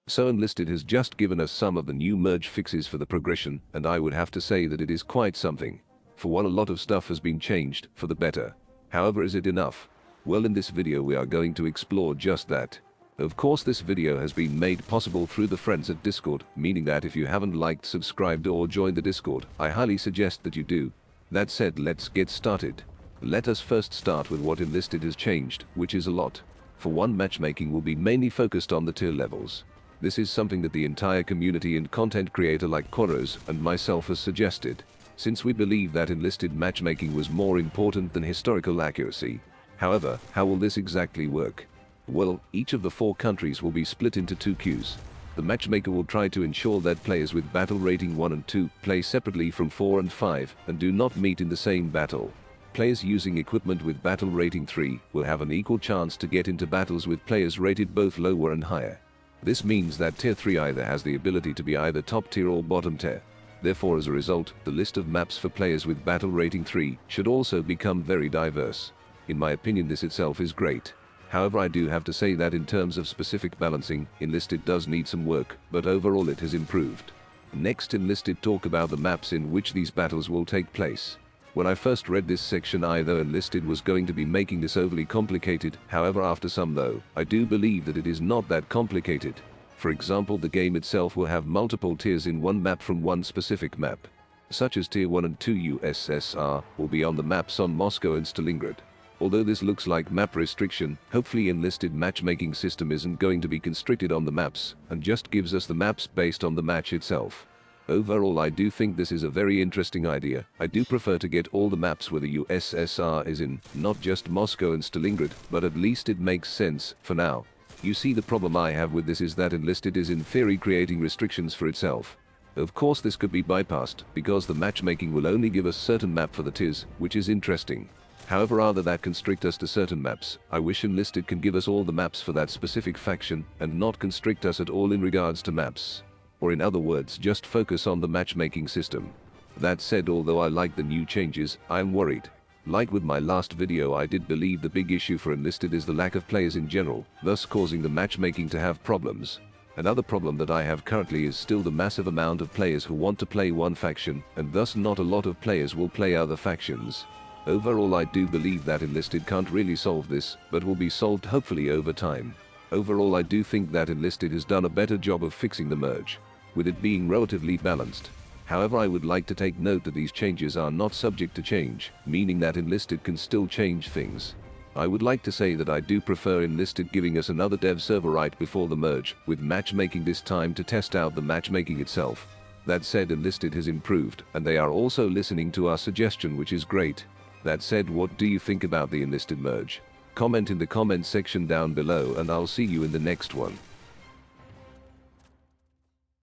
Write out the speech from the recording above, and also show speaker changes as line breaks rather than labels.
So Enlisted has just given us some of the new merge fixes for the progression, and I would have to say that it is quite something. For one, a lot of stuff has been changed for the better. However, is it enough? Well, in this video we are going to explore just that. Of course, this video has been made possible through the friends at Discord, meaning that if you haven't liked, subscribed or joined the Discord, I highly suggest that you do. That said, let's get started. Let us first start with what Enlisted has changed, which is a lot. For one, matchmaking will be mainly focused on the tier levels. This is something that the entire community and content creator like Koros and myself has suggested, since we believe that Enlisted matchmaking was more important than historical accuracy. However, how will this exactly work? Well, each of the 4 countries will be split into 2 queues. The matchmaker will try to ensure that players with battle rating 1 and 2 play separately from 4 and 5 and do not meet in the same battle. Players using equipment with battle rating 3 will have an equal chance to get into battles with players rated both lower and higher. This means that tier 3 either has the ability to be either top tier or bottom tier. Therefore, as a result, the list of maps for players with battle rating 3 should also become very diverse. In my opinion, this itself is great. However, I do have to say that in terms of specific balancing, Enlisted does need some work, but overall it has improved. Next, Enlisted talk about the maps in which these battles will take place. When I first read this section, I thought Enlisted was going to be making this overly complicated. However, after some though, I do believe that it is not that complicated. For example, the game itself will have multiple tiers in one map from one specific map, such as tier 1 and 2 USSR will be on the maps on Moscow and Stalingrad. Although this looks like map restriction, hopefully Enlisted matchmaking system isn't going to be constricted on the maps and just gives us the maps based on the match itself. Overall, I do think this is a very interesting idea. I do prefer to get all the maps where the USSR is in, not just Moscow and Stalingrad, but at least it makes sense for now. You see, the problem I have with this is that Enlisted is in theory creating restrictions for itself. Of course, this could be bypassed because the matchmaking will only give us certain map for the tiers, which is interesting. However, rather that constrict us to certain maps, I wish Enlisted can give us all the maps for that specific faction and not constrict us at all in regards to maps. Or in other words, just focus on the matchmaking system. That said, although I like the new changes, I am worried. Like with my last video, I did believe the big issue for Enlisted is the lack of players in general, thus causing the matchmaking to have problems. Another problem that I have currently is still the massive amount of players who want to play one faction, and thus not a lot of players will play other factions. Overall, I do believe that Enlisted can't really solve this, but will be solved hopefully over time. Overall, I do think that Enlisted has done a better job of fixing the merge, with it being relatively balanced. However, I would like to take note that these changes are not subject to change, meaning that Enlisted can still change things. I would like to say that I do prefer Enlisted giving us another dev server right before the merge, with matchmaking this time to test out the matchmaking itself. That said, Enlisted has improved, and they are also listening to our suggestion, which is great. That said, what do you think about the Enlisted merge? Comment in the comment section down below, and I'll see you in the next one.